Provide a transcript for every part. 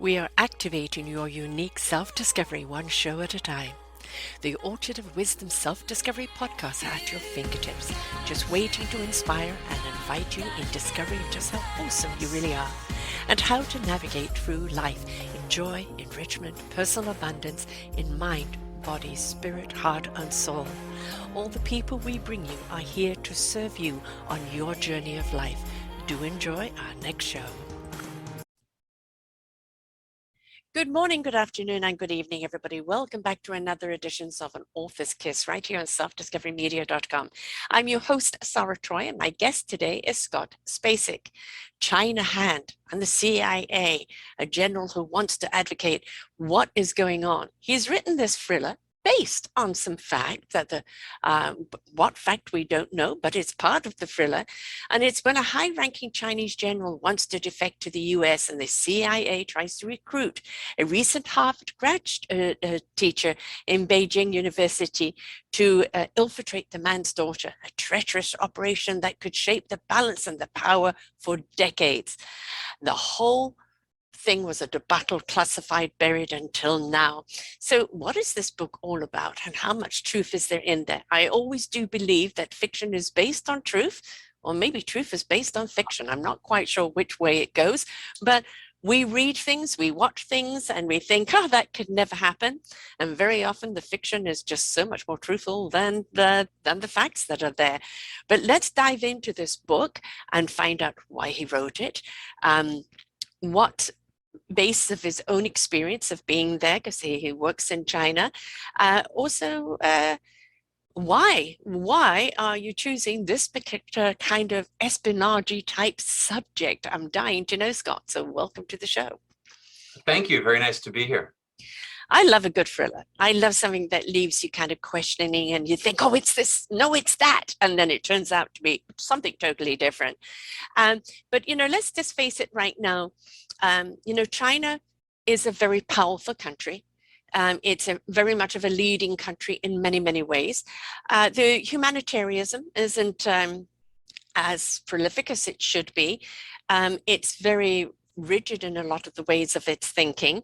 We are activating your unique self-discovery one show at a time. The Orchard of Wisdom Self-Discovery podcast at your fingertips, just waiting to inspire and invite you in discovering just how awesome you really are and how to navigate through life in joy, enrichment, personal abundance, in mind, body, spirit, heart, and soul. All the people we bring you are here to serve you on your journey of life. Do enjoy our next show. Good morning, good afternoon, and good evening, everybody. Welcome back to another edition of An Author's Kiss right here on selfdiscoverymedia.com. I'm your host, Sarah Troy, and my guest today is Scott Spacek, China Hand and the CIA, a general who wants to advocate what is going on. He's written this thriller based on some fact that what fact we don't know, but it's part of the thriller. And it's when a high-ranking Chinese general wants to defect to the US and the CIA tries to recruit a recent Harvard grad teacher in Beijing University to infiltrate the man's daughter, a treacherous operation that could shape the balance and the power for decades. The whole thing was a debacle, classified, buried until now. So what is this book all about, and how much truth is there in there? I always do believe that fiction is based on truth, or maybe truth is based on fiction. I'm not quite sure which way it goes, but we read things, we watch things, and we think, oh, that could never happen. And very often the fiction is just so much more truthful than the facts that are there. But let's dive into this book and find out why he wrote it, what based of his own experience of being there, because he works in China. Also, why are you choosing this particular kind of espionage type subject? I'm dying to know, Scott. So welcome to the show. Thank you. Very nice to be here. I love a good thriller. I love something that leaves you kind of questioning and you think, oh, it's this, no, it's that. And then it turns out to be something totally different. But, let's just face it right now. China is a very powerful country. It's very much of a leading country in many, many ways. The humanitarianism isn't as prolific as it should be. It's very rigid in a lot of the ways of its thinking,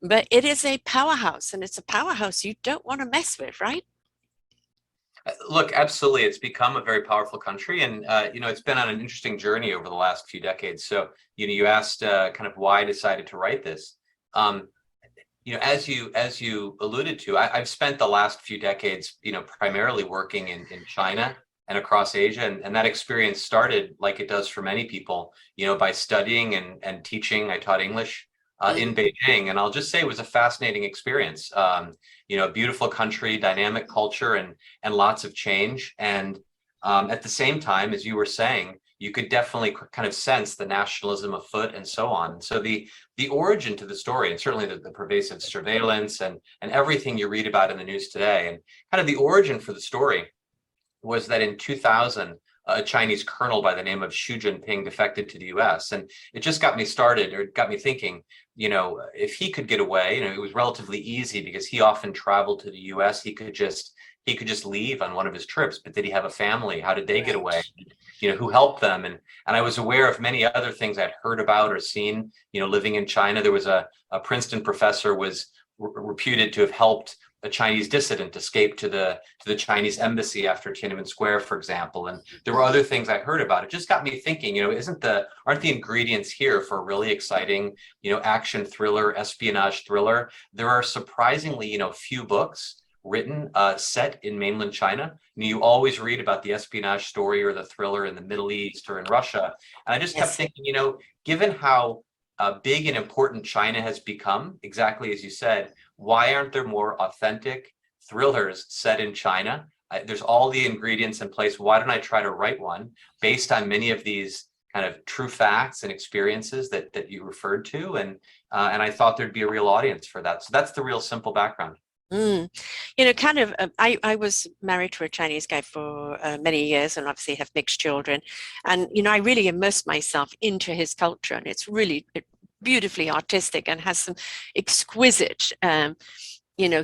but it is a powerhouse, and it's a powerhouse you don't want to mess with, right? Look, absolutely. It's become a very powerful country, and it's been on an interesting journey over the last few decades. So, you asked kind of why I decided to write this. As you alluded to, I've spent the last few decades, primarily working in China and across Asia, and that experience started, like it does for many people, by studying and teaching. I taught English in Beijing, and I'll just say it was a fascinating experience. A beautiful country, dynamic culture, and lots of change. And at the same time, as you were saying, you could definitely kind of sense the nationalism afoot and so on. So the origin to the story, and certainly the pervasive surveillance and everything you read about in the news today, and kind of the origin for the story was that in 2000, a Chinese colonel by the name of Xu Jinping defected to the US. And it just got me started, or got me thinking, if he could get away, it was relatively easy because he often traveled to the US. He could just leave on one of his trips, but did he have a family? How did they get away? Who helped them? And I was aware of many other things I'd heard about or seen, living in China. There was a Princeton professor was reputed to have helped a Chinese dissident escape to the Chinese embassy after Tiananmen Square, for example. And there were other things I heard about. It just got me thinking, aren't the ingredients here for a really exciting, action thriller, espionage thriller? There are surprisingly, few books written set in mainland China. You always read about the espionage story or the thriller in the Middle East or in Russia. And I just kept thinking, given how big and important China has become, exactly as you said, why aren't there more authentic thrillers set in China? There's all the ingredients in place. Why don't I try to write one based on many of these kind of true facts and experiences that you referred to? And I thought there'd be a real audience for that. So that's the real simple background. I was married to a Chinese guy for many years and obviously have mixed children. And, I really immersed myself into his culture, and it's really beautifully artistic and has some exquisite,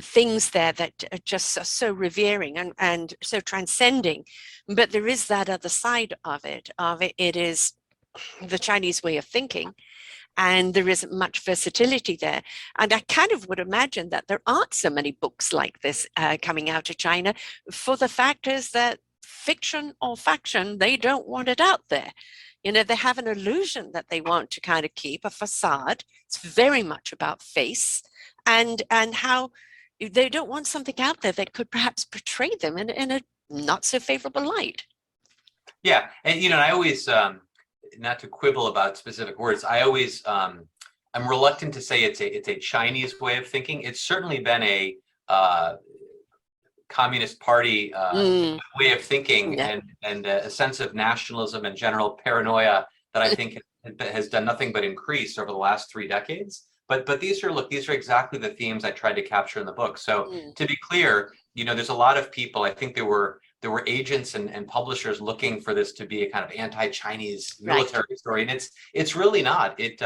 things there that are just so revering and so transcending. But there is that other side of it. It is the Chinese way of thinking. and there isn't much versatility there. And I kind of would imagine that there aren't so many books like this coming out of China, for the fact is that fiction or faction, they don't want it out there. You know, they have an illusion that they want to kind of keep, a facade. It's very much about face and how they don't want something out there that could perhaps portray them in a not so favorable light. Yeah, and I always, not to quibble about specific words, I always, I'm reluctant to say it's a Chinese way of thinking. It's certainly been a Communist Party way of thinking, Yeah. and a sense of nationalism and general paranoia that I think has done nothing but increase over the last 3 decades. But these are exactly the themes I tried to capture in the book. So to be clear, there's a lot of people. I think there were agents and publishers looking for this to be a kind of anti-Chinese military story, and it's really not. It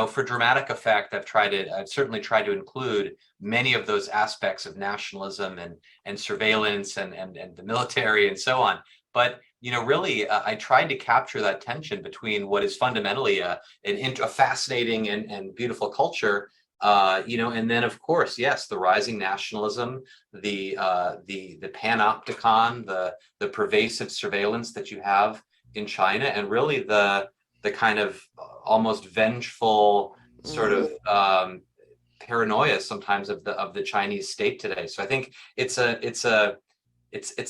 for dramatic effect, I've certainly tried to include many of those aspects of nationalism and surveillance and the military and so on. But really, I tried to capture that tension between what is fundamentally a fascinating and beautiful culture, and then of course, yes, the rising nationalism, the panopticon, the pervasive surveillance that you have in China, and really the kind of almost vengeful sort of paranoia sometimes of the Chinese state today. So I think it's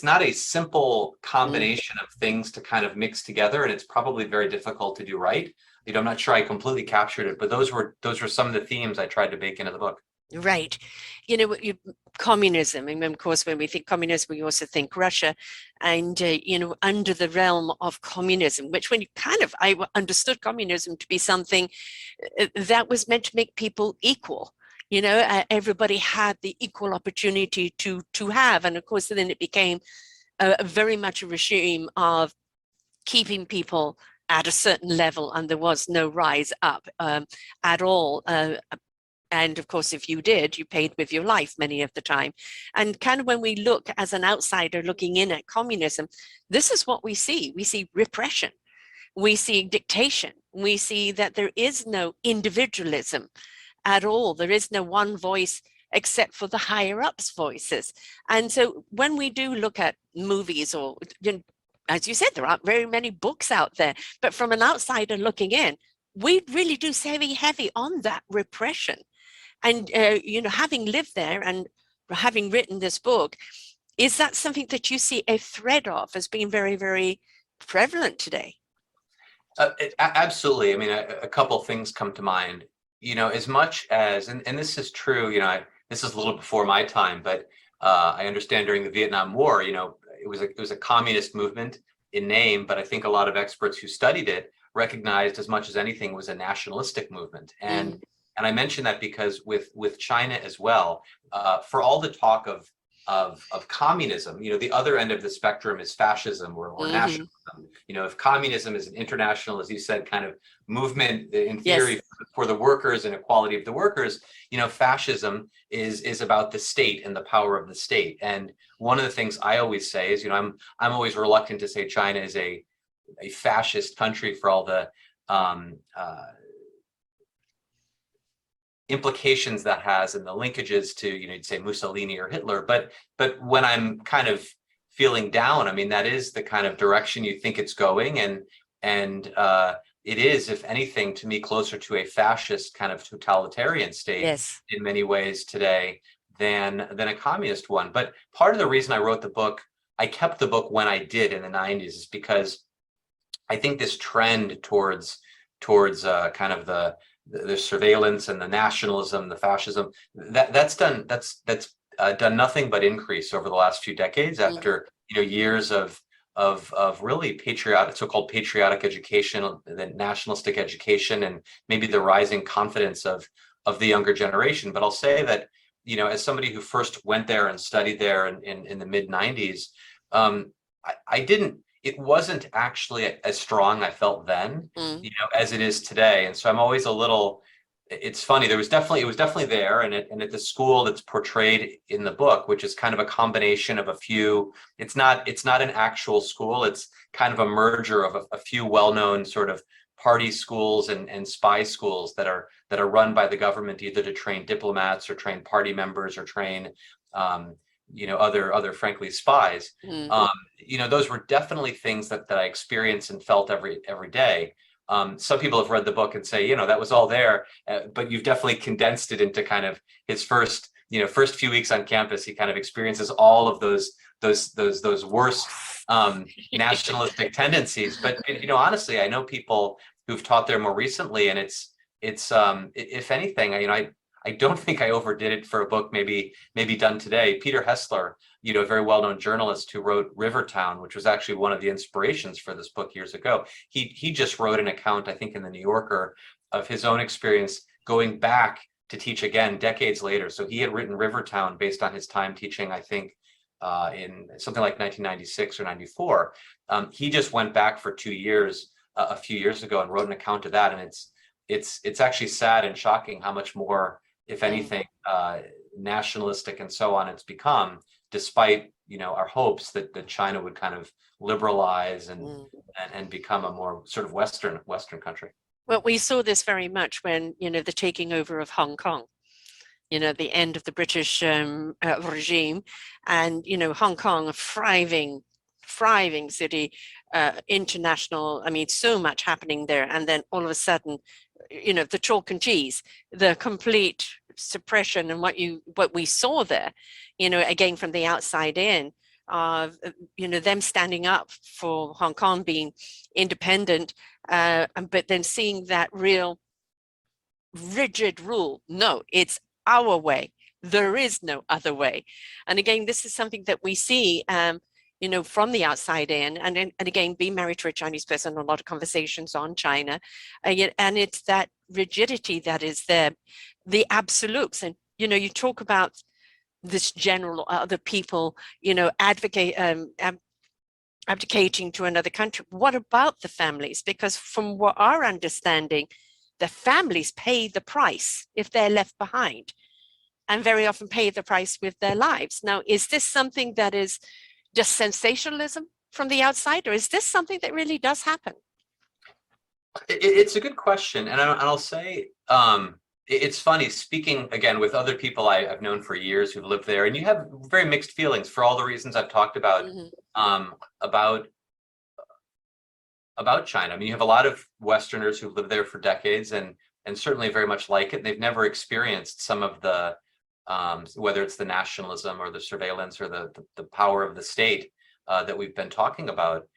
not a simple combination of things to kind of mix together, and it's probably very difficult to do right. I'm not sure I completely captured it, but those were some of the themes I tried to bake into the book. Right. Communism. And of course, when we think communism, we also think Russia. And, under the realm of communism, which I understood communism to be something that was meant to make people equal. Everybody had the equal opportunity to have. And of course, then it became very much a regime of keeping people at a certain level, and there was no rise up at all. And of course, if you did, you paid with your life many of the time. And kind of when we look as an outsider looking in at communism, this is what we see. We see repression. We see dictation. We see that there is no individualism at all. There is no one voice except for the higher ups voices. And so when we do look at movies, or as you said, there aren't very many books out there, but from an outsider looking in, we really do heavy on that repression. And, having lived there and having written this book, is that something that you see a thread of as being very, very prevalent today? Absolutely. I mean, a couple things come to mind. As much as, and this is true, this is a little before my time, but I understand during the Vietnam War, it was a communist movement in name, but I think a lot of experts who studied it recognized as much as anything was a nationalistic movement. And I mention that because with China as well, for all the talk of communism, the other end of the spectrum is fascism or nationalism. If communism is an international, as you said, kind of movement in theory for the workers and equality of the workers, fascism is about the state and the power of the state. And one of the things I always say is, I'm always reluctant to say China is a fascist country for all the implications that has and the linkages to, you'd say Mussolini or Hitler. But when I'm kind of feeling down, I mean, that is the kind of direction you think it's going. And it is, if anything, to me, closer to a fascist kind of totalitarian state in many ways today than a communist one. But part of the reason I wrote the book, I kept the book when I did in the 90s, is because I think this trend towards kind of the surveillance and the nationalism, the fascism, that's done nothing but increase over the last few decades after years of really so-called patriotic education, the nationalistic education, and maybe the rising confidence of the younger generation. But I'll say that as somebody who first went there and studied there in the mid 90s, it wasn't actually as strong, I felt then, as it is today. And so I'm always a little, it's funny, it was definitely there. And at the school that's portrayed in the book, which is kind of a combination of a few, it's not an actual school. It's kind of a merger of a few well-known sort of party schools and spy schools that are run by the government, either to train diplomats or train party members or train other frankly spies. Those were definitely things that I experienced and felt every day. Some people have read the book and say, that was all there, but you've definitely condensed it into kind of his first few weeks on campus. He kind of experiences all of those worst nationalistic tendencies. But honestly, I know people who've taught there more recently, and it's if anything, I don't think I overdid it for a book maybe done today. Peter Hessler, a very well-known journalist who wrote Rivertown, which was actually one of the inspirations for this book years ago. He just wrote an account, I think, in the New Yorker of his own experience going back to teach again decades later. So he had written Rivertown based on his time teaching, I think, in something like 1996 or 94. He just went back for 2 years a few years ago and wrote an account of that, and it's actually sad and shocking how much more, if anything, nationalistic and so on it's become, despite our hopes that China would kind of liberalize and become a more sort of Western country. Well, we saw this very much when the taking over of Hong Kong, the end of the British regime, and Hong Kong, a thriving city, international. I mean, so much happening there, and then all of a sudden, the chalk and cheese, the complete suppression, and what we saw there, again from the outside in, them standing up for Hong Kong being independent, but then seeing that real rigid rule. No, it's our way. There is no other way. And again, this is something that we see from the outside in, and again, being married to a Chinese person, a lot of conversations on China, and it's that rigidity that is there, the absolutes. And you talk about this general other people, abdicating to another country. What about the families? Because from what our understanding, the families pay the price if they're left behind, and very often pay the price with their lives. Now, is this something that is just sensationalism from the outside, or is this something that really does happen? It's a good question, and I'll say it's funny speaking again with other people I've known for years who've lived there, and you have very mixed feelings for all the reasons I've talked about about China. I mean, you have a lot of Westerners who've lived there for decades and certainly very much like it. They've never experienced some of the whether it's the nationalism or the surveillance or the power of the state that we've been talking about.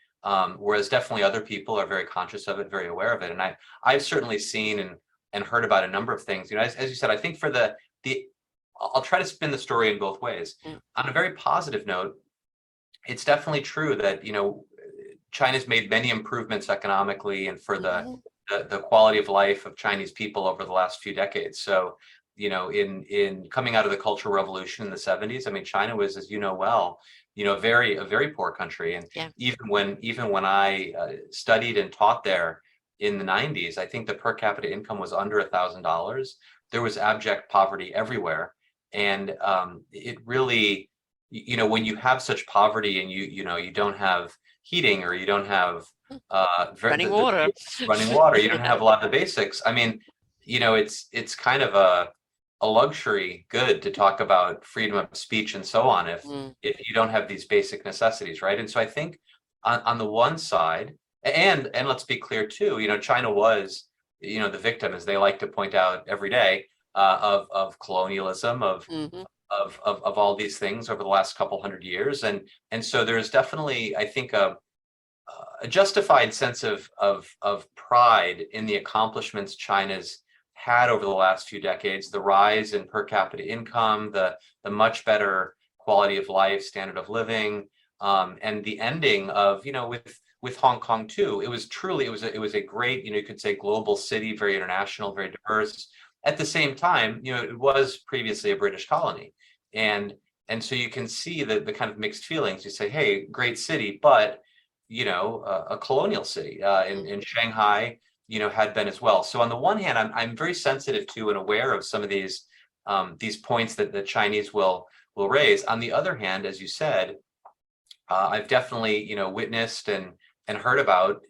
Whereas definitely other people are very conscious of it, very aware of it. And I've certainly seen and heard about a number of things. As you said, I think for I'll try to spin the story in both ways. On a very positive note, it's definitely true that China's made many improvements economically and for the quality of life of Chinese people over the last few decades. So in coming out of the Cultural Revolution in the 70s, I mean, China was, as you know well, a very poor country. And even when I studied and taught there in the 90s, I think the per capita income was under $1,000. There was abject poverty everywhere. And it really, when you have such poverty and you don't have heating, or you don't have running water, you don't have a lot of the basics. I mean, it's kind of a luxury good to talk about freedom of speech and so on if you don't have these basic necessities, right? And so I think on the one side, and let's be clear too, China was the victim, as they like to point out every day, of colonialism, of all these things over the last couple hundred years, and so there's definitely, I think, a justified sense of pride in the accomplishments China's had over the last few decades, the rise in per capita income, the much better quality of life, standard of living, and the ending of, with Hong Kong too. It was a great, you could say, global city, very international, very diverse. At the same time, it was previously a British colony. And so you can see the kind of mixed feelings. You say, hey, great city, but, a colonial city in Shanghai, had been as well. So on the one hand, I'm very sensitive to and aware of some of these points that the Chinese will raise. On the other hand, as you said, I've definitely, witnessed and heard about,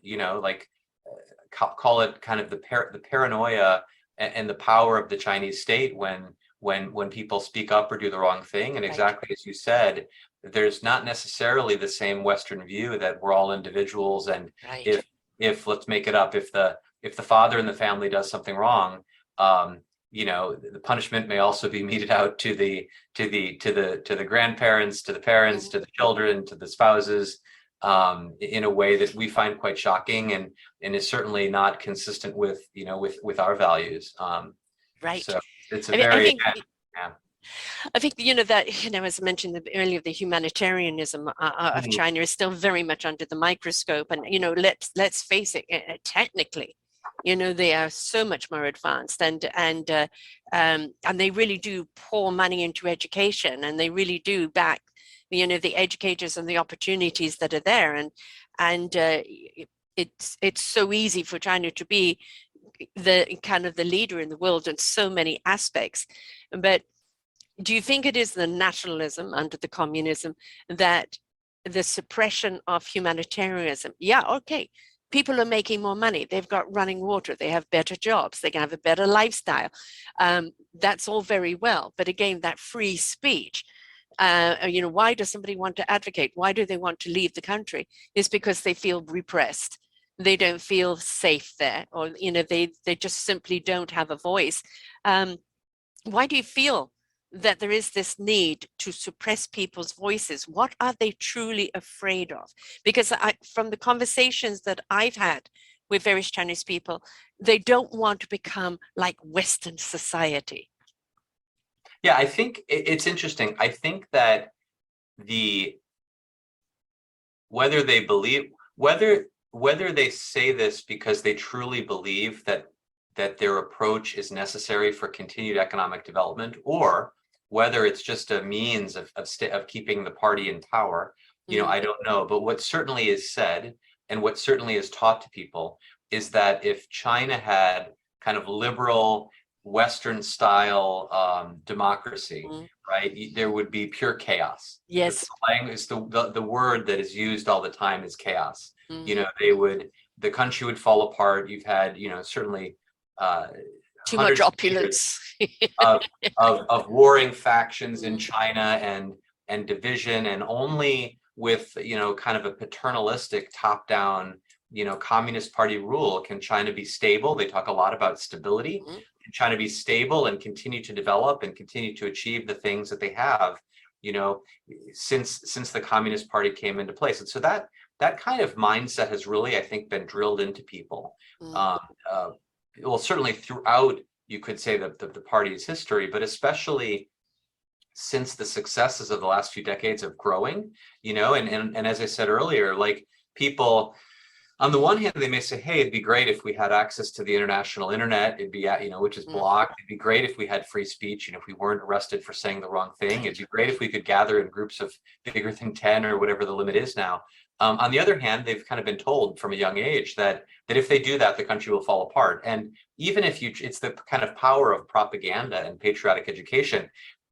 call it kind of the paranoia and the power of the Chinese state when people speak up or do the wrong thing. And exactly as you said, there's not necessarily the same Western view that we're all individuals, and if let's make it up, if the father in the family does something wrong, the punishment may also be meted out to the grandparents, to the parents, to the children, to the spouses, in a way that we find quite shocking and is certainly not consistent with our values. So it's I think that as I mentioned earlier, the humanitarianism of China is still very much under the microscope, and let's face it, technically, they are so much more advanced, and they really do pour money into education, and they really do back the educators and the opportunities that are there, and it's so easy for China to be the kind of the leader in the world in so many aspects. But do you think it is the nationalism under the communism that the suppression of humanitarianism? Yeah, okay, people are making more money, they've got running water, they have better jobs, they can have a better lifestyle. That's all very well, but again, that free speech, why does somebody want to advocate? Why do they want to leave the country? It's because they feel repressed. They don't feel safe there, or they just simply don't have a voice. Why do you feel that there is this need to suppress people's voices? What are they truly afraid of? Because from the conversations that I've had with various Chinese people, they don't want to become like Western society. Yeah, I think it's interesting. I think that whether they say this because they truly believe that their approach is necessary for continued economic development, or whether it's just a means of keeping the party in power, I don't know. But what certainly is said, and what certainly is taught to people, is that if China had kind of liberal Western style democracy, right, there would be pure chaos. Yes. The word that is used all the time is chaos. The country would fall apart. You've had, certainly too much opulence of warring factions in China and division, and only with kind of a paternalistic top-down communist party rule can China be stable. They talk a lot about stability. Can China be stable and continue to develop and continue to achieve the things that they have since the Communist Party came into place? And so that kind of mindset has really, I think, been drilled into people. Well, certainly throughout, you could say, the party's history, but especially since the successes of the last few decades of growing, and as I said earlier, like, people, on the one hand, they may say, hey, it'd be great if we had access to the international internet, it'd be, which is blocked. It'd be great if we had free speech, if we weren't arrested for saying the wrong thing. It'd be great if we could gather in groups of bigger than 10 or whatever the limit is now. On the other hand, they've kind of been told from a young age that if they do that, the country will fall apart. And even if it's the kind of power of propaganda and patriotic education.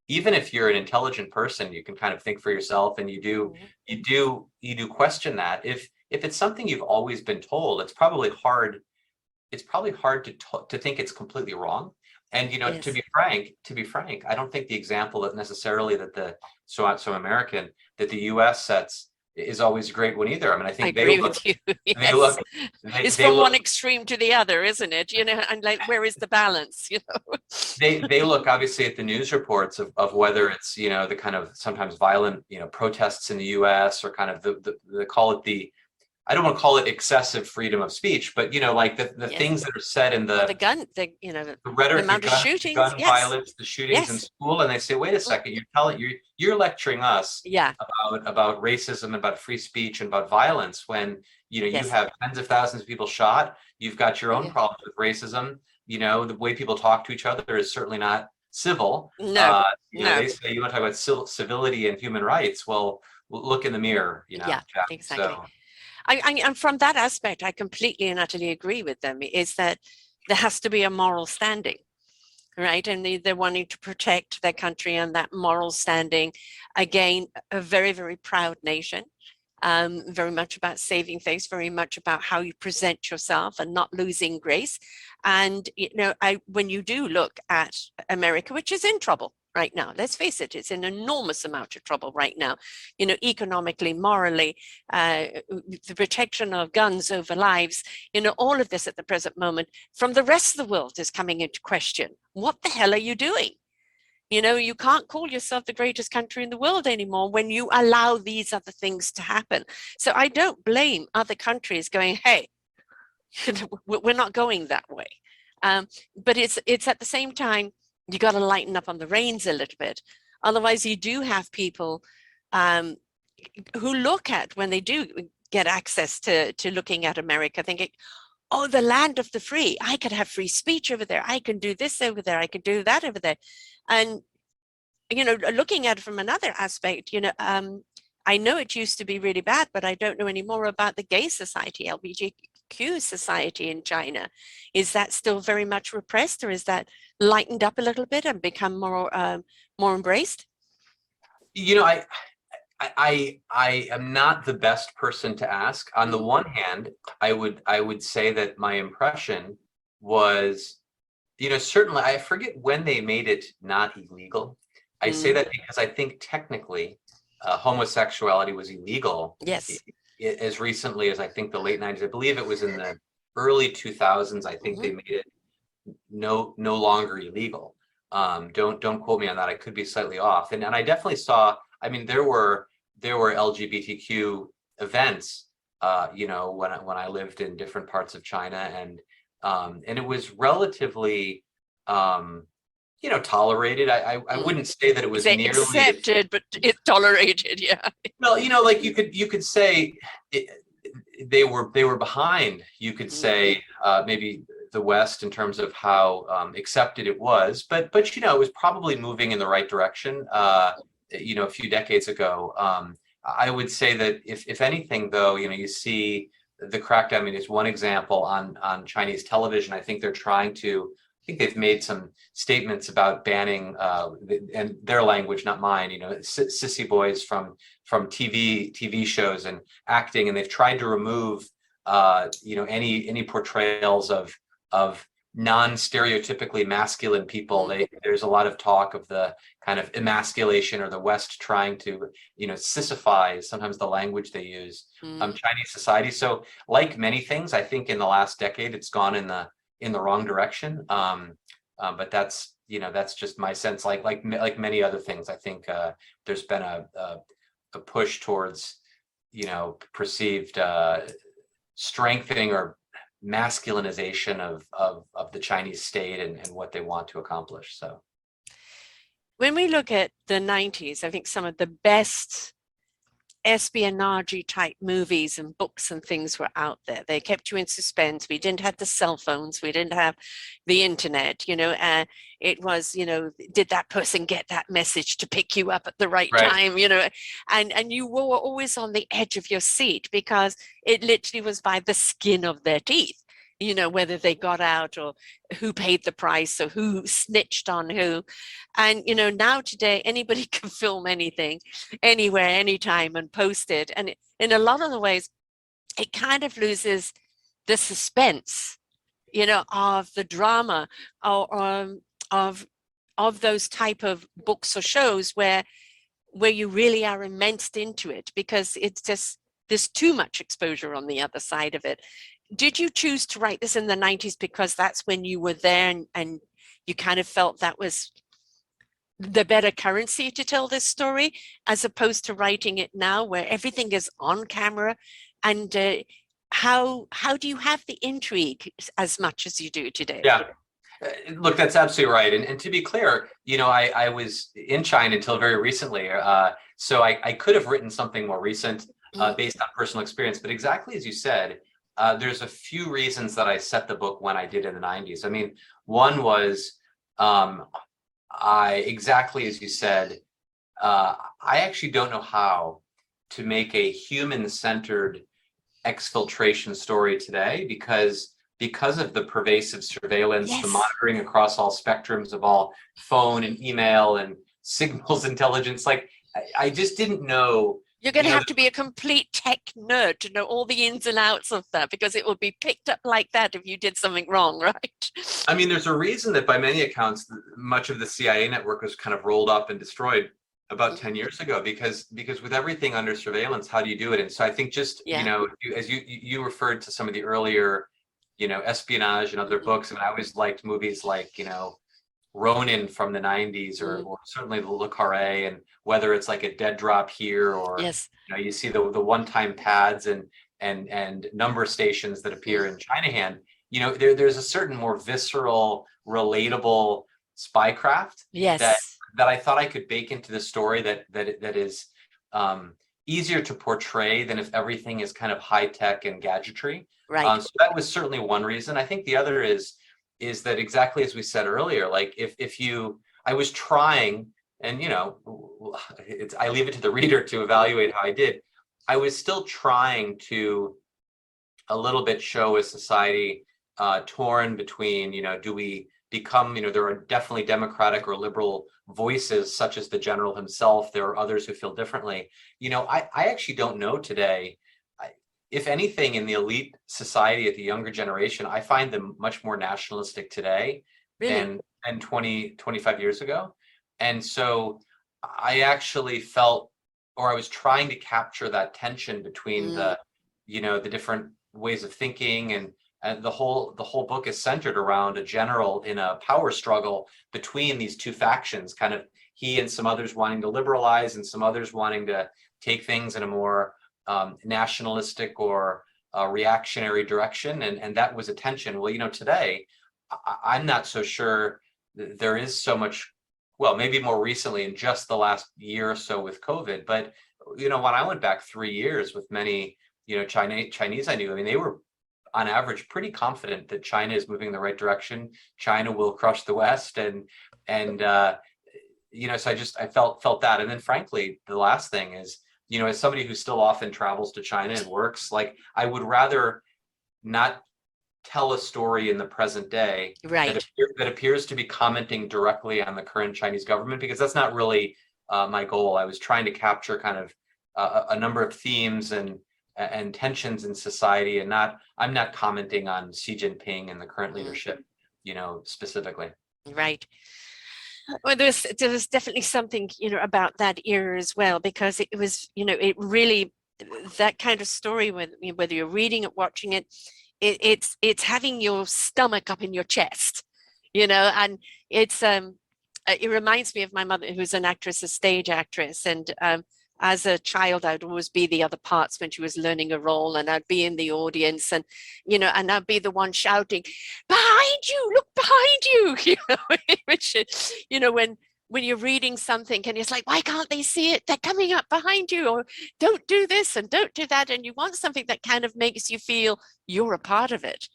Even if you're an intelligent person, you can kind of think for yourself, and you do question that. If it's something you've always been told, it's probably hard. It's probably hard to think it's completely wrong. And Yes. to be frank, I don't think the example that necessarily that so American that the U.S. sets is always a great one either. I mean, I think I agree with you. Yes. It's from one extreme to the other, isn't it? And like, where is the balance? They look obviously at the news reports of whether it's the kind of sometimes violent protests in the U.S. or kind of they call it I don't want to call it excessive freedom of speech, but like the yes. things that are said in the the rhetoric, the amount of shootings, gun yes. violence, the shootings yes. in school, and they say, wait a second, you're lecturing us about racism, about free speech, and about violence when yes. you have tens of thousands of people shot. You've got your own problems with racism. The way people talk to each other is certainly not civil. No, They say you want to talk about civility and human rights. Well, look in the mirror. Yeah, exactly. So. And from that aspect, I completely and utterly agree with them, is that there has to be a moral standing, right? And they're wanting to protect their country and that moral standing. Again, a very, very proud nation. very much about saving face, very much about how you present yourself and not losing grace. And, when you do look at America, which is in trouble right now, let's face it, it's in enormous amount of trouble right now, economically, morally, the protection of guns over lives, all of this at the present moment from the rest of the world is coming into question. What the hell are you doing? You can't call yourself the greatest country in the world anymore when you allow these other things to happen. So I don't blame other countries going, hey, we're not going that way. But it's at the same time, you got to lighten up on the reins a little bit. Otherwise, you do have people who look at, when they do get access to looking at America, thinking, oh, the land of the free. I could have free speech over there. I can do this over there. I can do that over there. And, looking at it from another aspect, I know it used to be really bad, but I don't know any more about the gay society, LGBTQ society in China. Is that still very much repressed, or is that lightened up a little bit and become more embraced? I am not the best person to ask. On the one hand, I would say that my impression was, certainly, I forget when they made it not illegal. I say that because I think technically homosexuality was illegal. Yes. As recently as I think the late 90s. I believe it was in the early 2000s. I think they made it no longer illegal. Don't quote me on that. I could be slightly off. And I definitely saw, I mean, there were LGBTQ events, when I lived in different parts of China, and it was relatively, tolerated. I wouldn't say that it was nearly accepted, but it's tolerated. Yeah. Well, like you could say they were behind. You could say maybe the West in terms of how accepted it was, but it was probably moving in the right direction. A few decades ago. I would say that if anything, though, you see the crackdown. I mean, is one example on Chinese television. I think they've made some statements about banning, and their language, not mine, sissy boys from TV shows and acting, and they've tried to remove, any portrayals of non-stereotypically masculine people. There's a lot of talk of the kind of emasculation, or the West trying to, sissify sometimes the language they use, Chinese society. So like many things, I think in the last decade, it's gone in the wrong direction. But that's just my sense. Like many other things, I think there's been a push towards, perceived strengthening or masculinization of the Chinese state and what they want to accomplish. So when we look at the 90s, I think some of the best espionage type movies and books and things were out there. They kept you in suspense. We didn't have the cell phones. We didn't have the internet, it was, did that person get that message to pick you up at the right time, and you were always on the edge of your seat, because it literally was by the skin of their teeth, whether they got out or who paid the price or who snitched on who. And, now today, anybody can film anything, anywhere, anytime, and post it. And in a lot of the ways, it kind of loses the suspense, of the drama or of those type of books or shows where you really are immersed into it, because it's just, there's too much exposure on the other side of it. Did you choose to write this in the 90s because that's when you were there and you kind of felt that was the better currency to tell this story, as opposed to writing it now where everything is on camera? And how do you have the intrigue as much as you do today? Yeah. Look, that's absolutely right. And to be clear, I was in China until very recently. So I could have written something more recent based on personal experience. But exactly as you said, there's a few reasons that I set the book when I did in the 90s. I mean, one was, exactly as you said, I actually don't know how to make a human-centered exfiltration story today, because of the pervasive surveillance, the monitoring across all spectrums of all phone and email and signals intelligence. Like, I just didn't know You're going you to know, have to be a complete tech nerd to know all the ins and outs of that, because it will be picked up like that if you did something wrong, right? I mean, there's a reason that by many accounts, much of the CIA network was kind of rolled up and destroyed about 10 years ago, because with everything under surveillance, how do you do it? And so I think just, you Yeah. know, as you referred to some of the earlier, you know, espionage and other books, and I always liked movies like, you know, Ronin from the 90s, or certainly the Le Carre, and whether it's like a dead drop here, or Yes. you know, you see the one-time pads and number stations that appear in Chinahan. You know, there's a certain more visceral, relatable spycraft that Yes. I thought I could bake into the story that is easier to portray than if everything is kind of high tech and gadgetry. Right. So that was certainly one reason. I think the other is that, exactly as we said earlier, like if you, I was trying, and you know, I leave it to the reader to evaluate how I did. I was still trying to a little bit show a society torn between, you know, do we become, you know, there are definitely democratic or liberal voices such as the general himself. There are others who feel differently. You know, I actually don't know today. If anything, in the elite society, at the younger generation, I find them much more nationalistic today Really? than 25 years ago. And so I actually felt, or I was trying to capture that tension between the, you know, the different ways of thinking, and the whole book is centered around a general in a power struggle between these two factions, kind of he and some others wanting to liberalize and some others wanting to take things in a more nationalistic or reactionary direction, and that was a tension. Well, you know, today I'm not so sure there is so much. Well, maybe more recently in just the last year or so with COVID, but you know, when I went back 3 years with many, you know, Chinese I knew, I mean, they were on average pretty confident that China is moving in the right direction. China will crush the West, and you know, so I felt that, and then frankly, the last thing is, you know, as somebody who still often travels to China and works, like I would rather not tell a story in the present day Right. that appears to be commenting directly on the current Chinese government, because that's not really my goal. I was trying to capture kind of a number of themes and tensions in society, and I'm not commenting on Xi Jinping and the current leadership, you know, specifically. Right. Well, there was definitely something, you know, about that era as well, because it was, you know, it really, that kind of story, whether you're reading it, watching it, it's having your stomach up in your chest, you know, and it reminds me of my mother, who's an actress, a stage actress, and as a child, I'd always be the other parts when she was learning a role, and I'd be in the audience, and you know, and I'd be the one shouting, "Behind you! Look behind you!" You know, which, you know, when you're reading something and it's like, why can't they see it? They're coming up behind you, or don't do this and don't do that, and you want something that kind of makes you feel you're a part of it,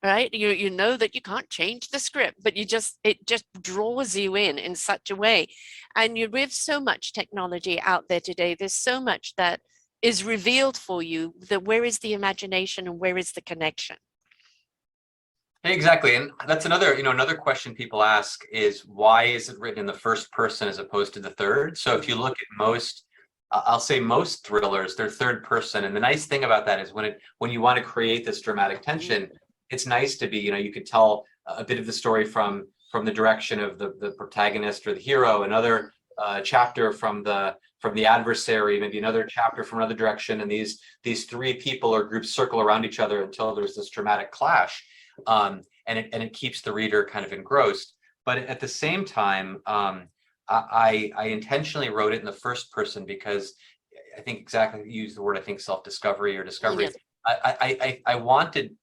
right? You know that you can't change the script, but it just draws you in such a way. And you with so much technology out there today, there's so much that is revealed for you, that where is the imagination and where is the connection? Exactly, and that's another, you know, another question people ask is, why is it written in the first person as opposed to the third? So if you look at most, I'll say most thrillers, they're third person, and the nice thing about that is when you want to create this dramatic tension, it's nice to be, you know, you could tell a bit of the story from the direction of the protagonist or the hero, another chapter from the adversary, maybe another chapter from another direction, and these three people or groups circle around each other until there's this dramatic clash. And it keeps the reader kind of engrossed. But at the same time, I intentionally wrote it in the first person because I think, exactly, you use the word, I think, self-discovery or discovery. Yes. I wanted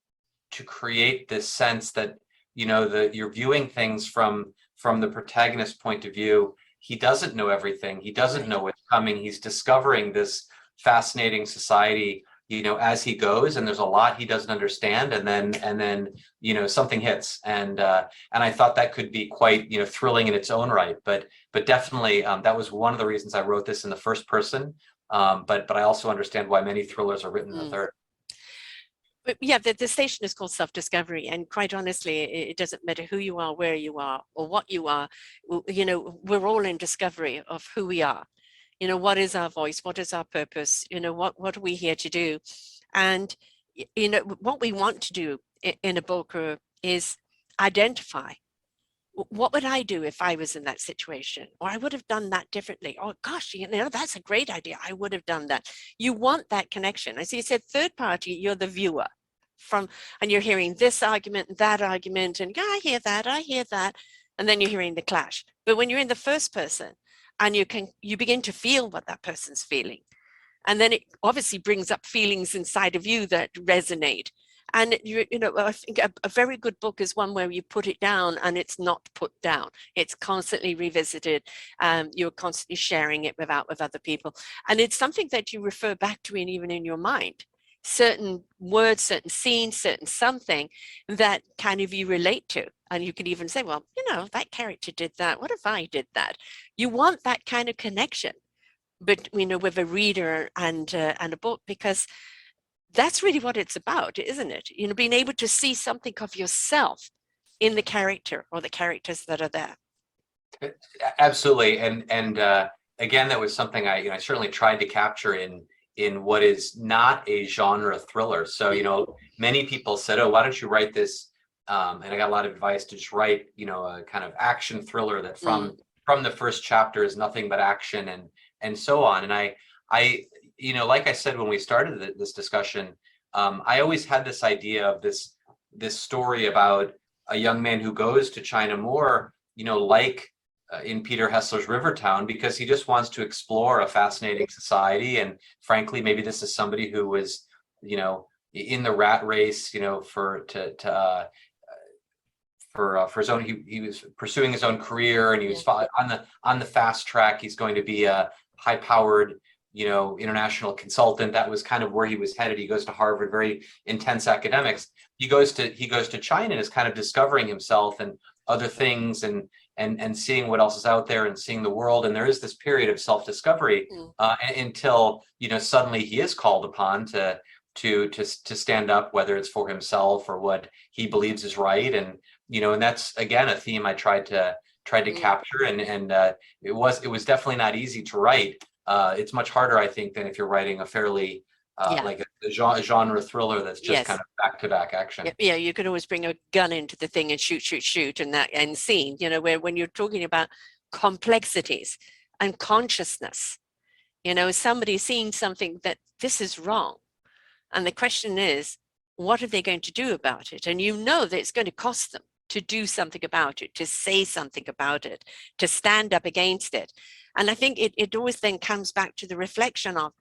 to create this sense that, you know, you're viewing things from the protagonist's point of view. He doesn't know everything. He doesn't know what's coming. He's discovering this fascinating society, you know, as he goes, and there's a lot he doesn't understand, and then you know, something hits, and I thought that could be quite, you know, thrilling in its own right. But definitely that was one of the reasons I wrote this in the first person. But I also understand why many thrillers are written in the third. But yeah, the station is called self-discovery, and quite honestly, it doesn't matter who you are, where you are, or what you are. You know, we're all in discovery of who we are. You know, what is our voice? What is our purpose? You know, what are we here to do? And, you know, what we want to do in a book is identify, what would I do if I was in that situation? Or I would have done that differently. Oh gosh, you know, that's a great idea. I would have done that. You want that connection. As you said, third party, you're the viewer and you're hearing this argument and that argument, and yeah, I hear that. And then you're hearing the clash. But when you're in the first person and you begin to feel what that person's feeling, and then it obviously brings up feelings inside of you that resonate. And you know, I think a very good book is one where you put it down and it's not put down. It's constantly revisited. You're constantly sharing it with other people, and it's something that you refer back to even in your mind. Certain words, certain scenes, certain something that kind of you relate to, and you can even say, well, you know, that character did that. What if I did that? You want that kind of connection, but you know, with a reader and a book, because that's really what it's about, isn't it? You know, being able to see something of yourself in the character or the characters that are there. Absolutely, and again, that was something I certainly tried to capture in what is not a genre thriller. So many people said, "Oh, why don't you write this?" And I got a lot of advice to just write a kind of action thriller that from the first chapter is nothing but action and so on. And I like I said when we started this discussion, I always had this idea of this story about a young man who goes to China more, like in Peter Hessler's Rivertown, because he just wants to explore a fascinating society. And frankly, maybe this is somebody who was, in the rat race, for his own. He was pursuing his own career, and he was on the fast track. He's going to be a high-powered, international consultant. That was kind of where he was headed. He goes to Harvard, very intense academics. He goes to China and is kind of discovering himself and other things and seeing what else is out there and seeing the world. And there is this period of self-discovery until suddenly he is called upon to stand up, whether it's for himself or what he believes is right. And and that's again a theme I tried to capture. And it was definitely not easy to write. It's much harder, I think, than if you're writing a fairly like a genre thriller that's just kind of back-to-back action. Yeah, you could always bring a gun into the thing and shoot and that end scene, where when you're talking about complexities and consciousness, somebody seeing something that this is wrong. And the question is, what are they going to do about it? And that it's going to cost them to do something about it, to say something about it, to stand up against it. And I think it always then comes back to the reflection of,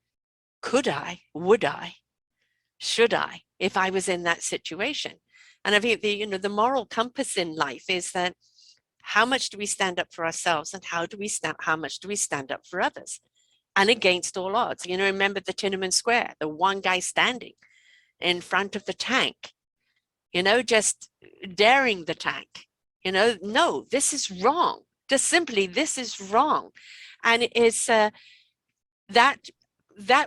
could I, would I, should I, if I was in that situation? And I think the moral compass in life is that how much do we stand up for ourselves, and how much do we stand up for others? And against all odds. Remember the Tiananmen Square, the one guy standing in front of the tank, just daring the tank, no, this is wrong. Just simply, this is wrong. And it's that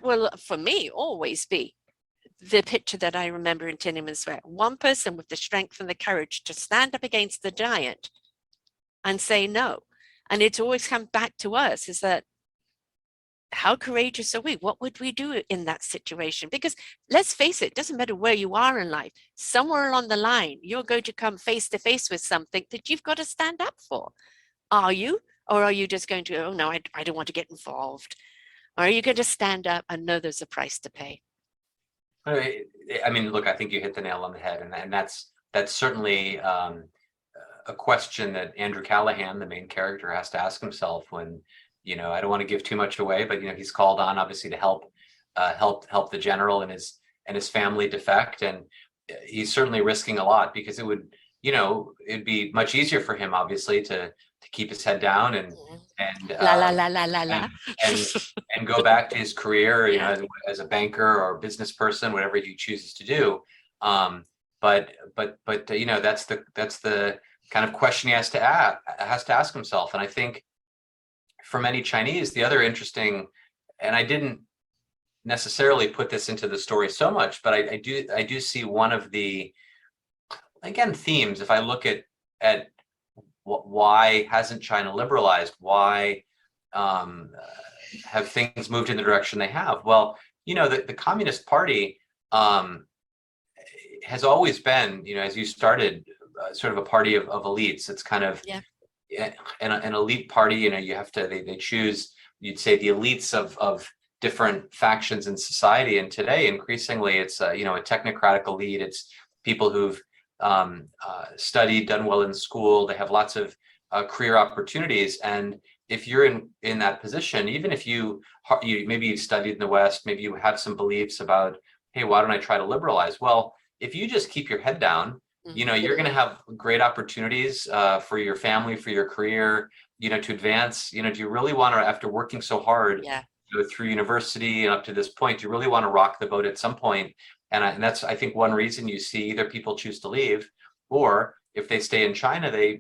will, for me, always be the picture that I remember in Tiananmen Square. One person with the strength and the courage to stand up against the giant and say no. And it's always come back to us, is that how courageous are we? What would we do in that situation? Because let's face it doesn't matter where you are in life. Somewhere along the line, you're going to come face to face with something that you've got to stand up for. Are you? Or are you just going to, oh no, I don't want to get involved? Or are you going to stand up and know there's a price to pay? I mean, look, I think you hit the nail on the head, and that's certainly a question that Andrew Callahan, the main character, has to ask himself when, I don't want to give too much away, but he's called on obviously to help the general and his family defect, and he's certainly risking a lot, because it would, it'd be much easier for him obviously to keep his head down and go back to his career, as a banker or business person, whatever he chooses to do. But that's the kind of question he has to ask himself. And I think for many Chinese, the other interesting, and I didn't necessarily put this into the story so much, but I do see one of the, again, themes. If I look at why hasn't China liberalized? Why have things moved in the direction they have? Well, the Communist Party has always been, as you started, sort of a party of elites. It's kind of an elite party. You have to, they choose, you'd say, the elites of different factions in society. And today, increasingly, it's a technocratic elite. It's people who've studied, done well in school. They have lots of career opportunities. And if you're in that position, even if you maybe you've studied in the West, maybe you have some beliefs about, hey, why don't I try to liberalize? Well, if you just keep your head down, you're going to have great opportunities for your family, for your career, to advance. Do you really want to, after working so hard, go through university and up to this point, do you really want to rock the boat at some point? And that's, I think, one reason you see either people choose to leave, or if they stay in China, the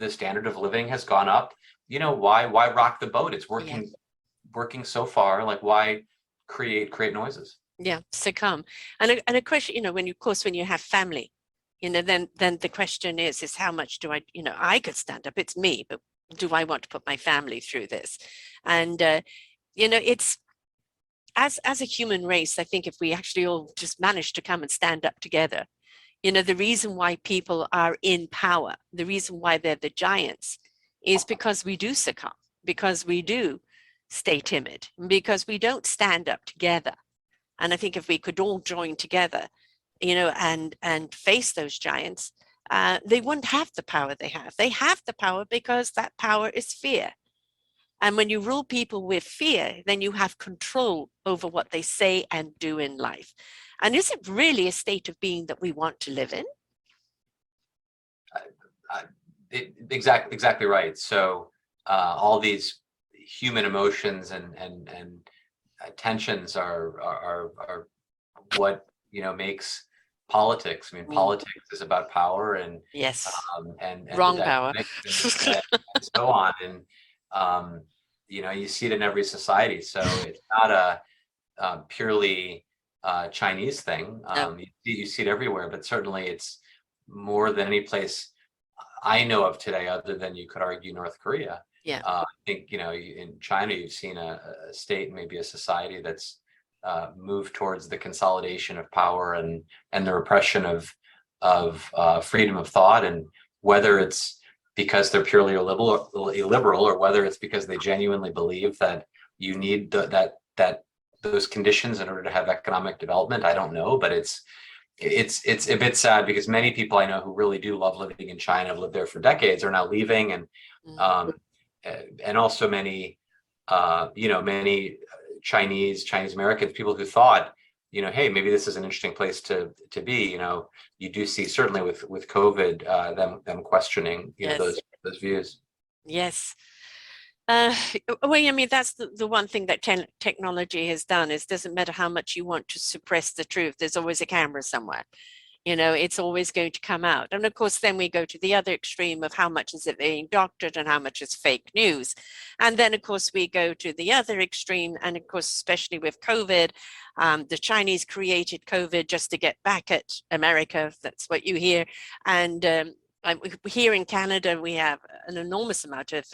standard of living has gone up. Why rock the boat? It's working so far. Like, why create noises? Yeah, succumb. And a question, when you have family, then the question is how much do I could stand up, it's me, but do I want to put my family through this? And, it's, as a human race, I think if we actually all just manage to come and stand up together, the reason why people are in power, the reason why they're the giants, is because we do succumb, because we do stay timid, because we don't stand up together. And I think if we could all join together, and face those giants, they wouldn't have the power they have. They have the power because that power is fear. And when you rule people with fear, then you have control over what they say and do in life. And is it really a state of being that we want to live in? Exactly right. So all these human emotions and tensions are what makes politics. I mean, politics is about power and wrong power and so on. And you see it in every society. So it's not a purely Chinese thing. No. You see it everywhere, but certainly it's more than any place I know of today, other than, you could argue, North Korea. I think in China you've seen a state, maybe a society, that's moved towards the consolidation of power and the repression of freedom of thought. And whether it's because they're purely illiberal, or whether it's because they genuinely believe that you need those conditions in order to have economic development, I don't know. But it's a bit sad, because many people I know who really do love living in China, have lived there for decades, are now leaving. And also many many Chinese Americans, people who thought, hey, maybe this is an interesting place to be. You do see, certainly with COVID, them questioning those views. Yes. Well, I mean, that's the one thing that technology has done, is doesn't matter how much you want to suppress the truth, there's always a camera somewhere. It's always going to come out. And of course, then we go to the other extreme of how much is it being doctored and how much is fake news. And then, of course, we go to the other extreme. And of course, especially with COVID, the Chinese created COVID just to get back at America. That's what you hear. And here in Canada, we have an enormous amount of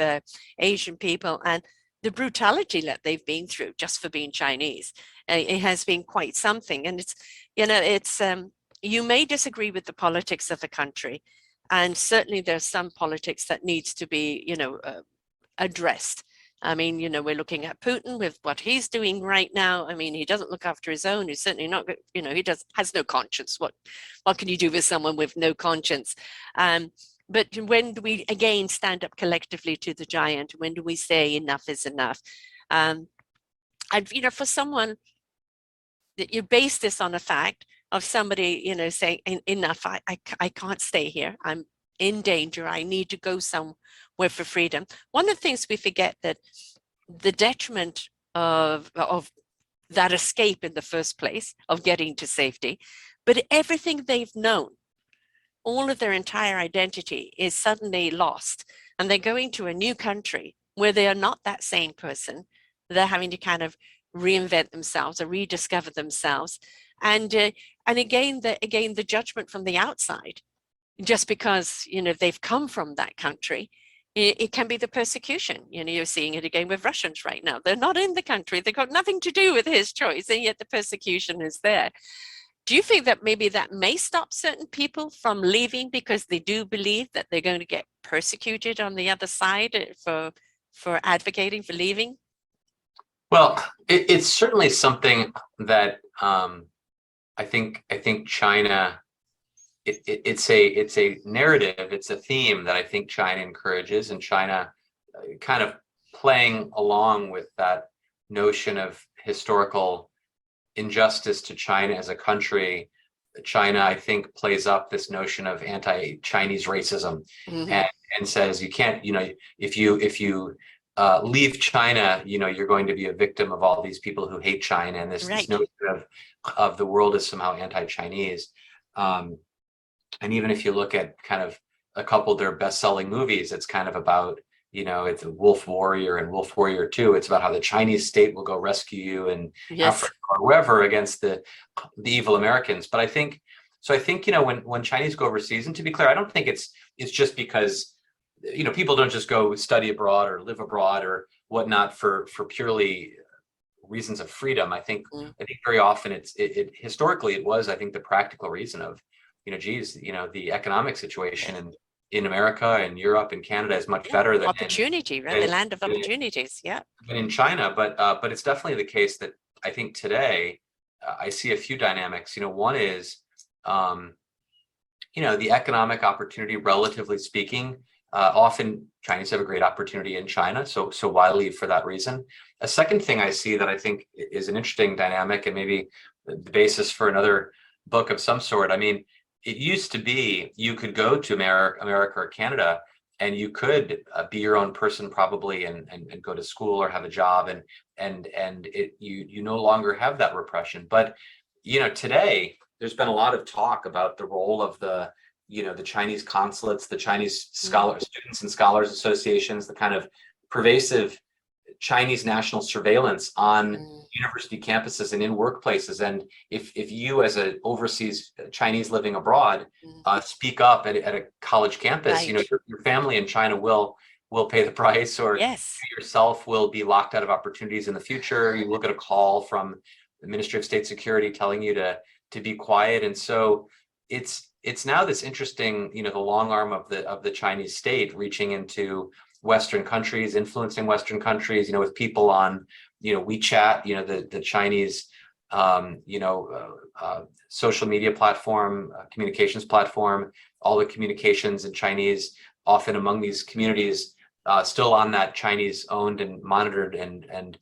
Asian people, and the brutality that they've been through just for being Chinese, it has been quite something. And it's you may disagree with the politics of the country, and certainly there's some politics that needs to be, addressed. I mean, we're looking at Putin with what he's doing right now. I mean, he doesn't look after his own. He's certainly not, he has no conscience. What can you do with someone with no conscience? But when do we again stand up collectively to the giant? When do we say enough is enough? And for someone that you base this on a fact of somebody, saying enough, I can't stay here. I'm in danger. I need to go somewhere for freedom. One of the things we forget, that the detriment of that escape in the first place, of getting to safety, but everything they've known, all of their entire identity, is suddenly lost, and they're going to a new country where they are not that same person. They're having to kind of reinvent themselves or rediscover themselves. And again, the judgment from the outside, just because they've come from that country, It can be the persecution. You're seeing it again with Russians right now. They're not in the country. They've got nothing to do with his choice, and yet the persecution is there. Do you think that maybe that may stop certain people from leaving because they do believe that they're going to get persecuted on the other side for advocating for leaving? Well, it's certainly something that I think China. It's a narrative. It's a theme that I think China encourages, and China kind of playing along with that notion of historical injustice to China as a country. China, I think, plays up this notion of anti-Chinese racism, and says you can't, if you leave China, you're going to be a victim of all these people who hate China, and this notion of the world is somehow anti-Chinese. And even if you look at kind of a couple of their best-selling movies, it's kind of about, it's Wolf Warrior and Wolf Warrior 2. It's about how the Chinese state will go rescue you in Africa or wherever against the evil Americans. But I think, when Chinese go overseas, and to be clear, I don't think it's just because, people don't just go study abroad or live abroad or whatnot for purely reasons of freedom. I think very often it historically it was, I think, the practical reason of, the economic situation in America and Europe and Canada is much better than opportunity, right? The land of opportunities, than in China. But it's definitely the case that I think today I see a few dynamics. One is, the economic opportunity, relatively speaking. Often Chinese have a great opportunity in China, so why leave for that reason? A second thing I see that I think is an interesting dynamic and maybe the basis for another book of some sort. I mean, it used to be you could go to America or Canada and you could be your own person probably and go to school or have a job and you no longer have that repression. But today there's been a lot of talk about the role of the Chinese consulates, the Chinese students and scholars associations, the kind of pervasive Chinese national surveillance on university campuses and in workplaces. And if you as an overseas Chinese living abroad speak up at a college campus, your family in China will pay the price, or you yourself will be locked out of opportunities in the future. You will get a call from the Ministry of State Security telling you to be quiet. And so it's now this interesting, the long arm of the Chinese state reaching into Western countries, influencing Western countries, with people on, WeChat, the Chinese, social media platform, communications platform, all the communications in Chinese, often among these communities, still on that Chinese owned and monitored and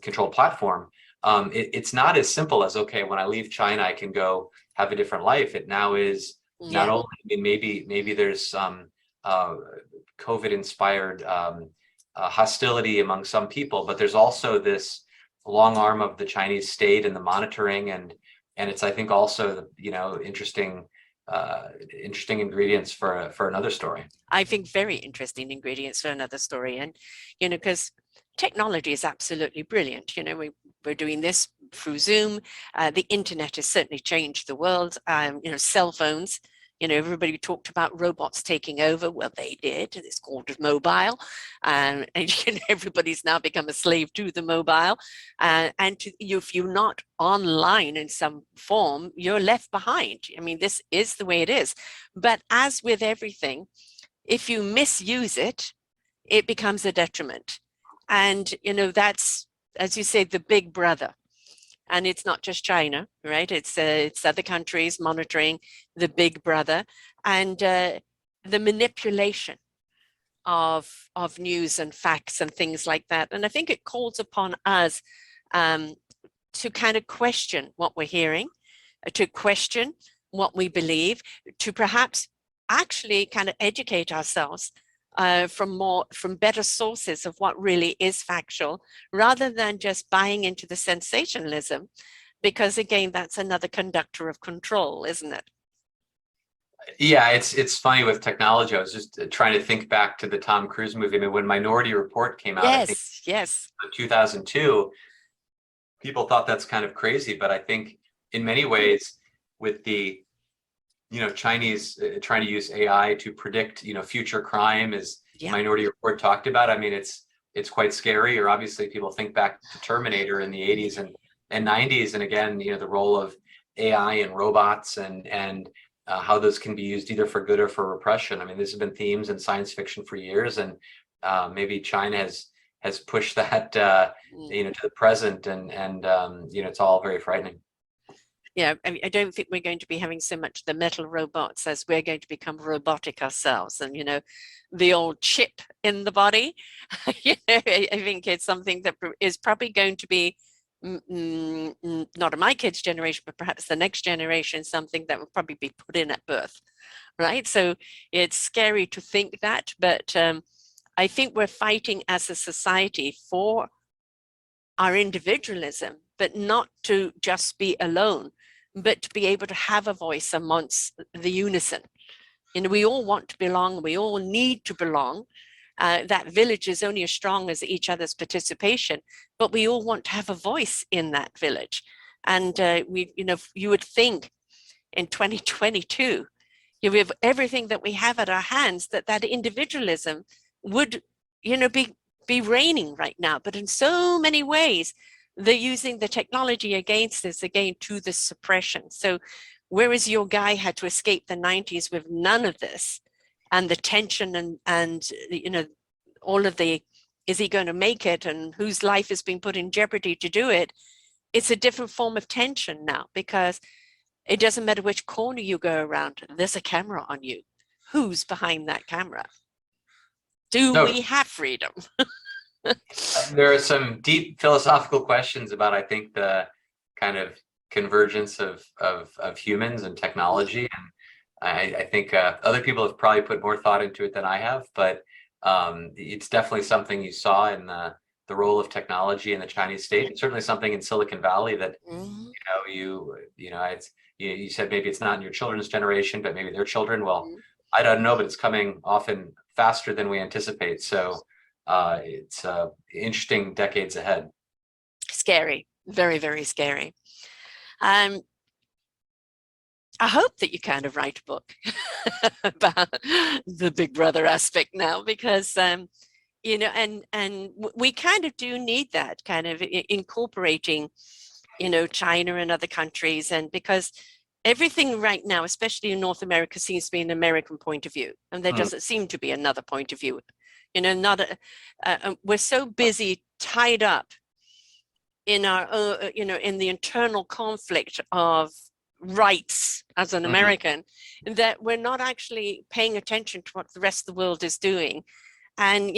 controlled platform. It's not as simple as, okay, when I leave China, I can go have a different life. It now is not only, maybe there's some COVID-inspired hostility among some people, but there's also this long arm of the Chinese state and the monitoring, and it's, I think, also interesting ingredients for another story. I think very interesting ingredients for another story, and because technology is absolutely brilliant. We're doing this through Zoom. The internet has certainly changed the world. Cell phones. Everybody talked about robots taking over. Well, they did. It's called mobile. And everybody's now become a slave to the mobile. If you're not online in some form, you're left behind. I mean, this is the way it is. But as with everything, if you misuse it, it becomes a detriment. And, that's, as you say, the big brother. And it's not just China, right? It's other countries monitoring the big brother, and the manipulation of news and facts and things like that. And I think it calls upon us to kind of question what we're hearing, to question what we believe, to perhaps actually kind of educate ourselves from better sources of what really is factual, rather than just buying into the sensationalism, because again, that's another conductor of control, isn't it? Yeah, it's funny with technology. I was just trying to think back to the Tom Cruise movie. I mean, when Minority Report came out, I think, in 2002, people thought that's kind of crazy, but I think in many ways, with the Chinese trying to use AI to predict, future crime is Yeah. Minority Report talked about. I mean, it's quite scary. Or obviously, people think back to Terminator in the 80s and 90s, and again, the role of AI and robots and how those can be used either for good or for repression. I mean, these have been themes in science fiction for years, and maybe China has pushed that to the present, and it's all very frightening. Yeah, I mean, I don't think we're going to be having so much the metal robots as we're going to become robotic ourselves. And, the old chip in the body, I think it's something that is probably going to be not in my kids' generation, but perhaps the next generation, something that will probably be put in at birth, right? So it's scary to think that, but I think we're fighting as a society for our individualism, but not to just be alone, but to be able to have a voice amongst the unison. We all want to belong, we all need to belong. That village is only as strong as each other's participation, but we all want to have a voice in that village. And you would think in 2022, with everything that we have at our hands, that individualism would, be reigning right now. But in so many ways, they're using the technology against us, again, to the suppression. So whereas your guy had to escape the 90s with none of this, and the tension and all of the, is he going to make it, and whose life is being put in jeopardy to do it, it's a different form of tension now, because it doesn't matter which corner you go around, there's a camera on you. Who's behind that camera? Do we have freedom? There are some deep philosophical questions about, I think, the kind of convergence of humans and technology. And I think other people have probably put more thought into it than I have, but it's definitely something you saw in the role of technology in the Chinese state, and certainly something in Silicon Valley that you said maybe it's not in your children's generation, but maybe their children. Well, I don't know, but it's coming often faster than we anticipate. So it's interesting decades ahead. Scary, very, very scary. I hope that you kind of write a book about the Big Brother aspect now, because and we kind of do need that kind of incorporating, China and other countries, and because everything right now, especially in North America, seems to be an American point of view, and there doesn't seem to be another point of view. We're so busy, tied up in our, in the internal conflict of rights as an American, that we're not actually paying attention to what the rest of the world is doing. And,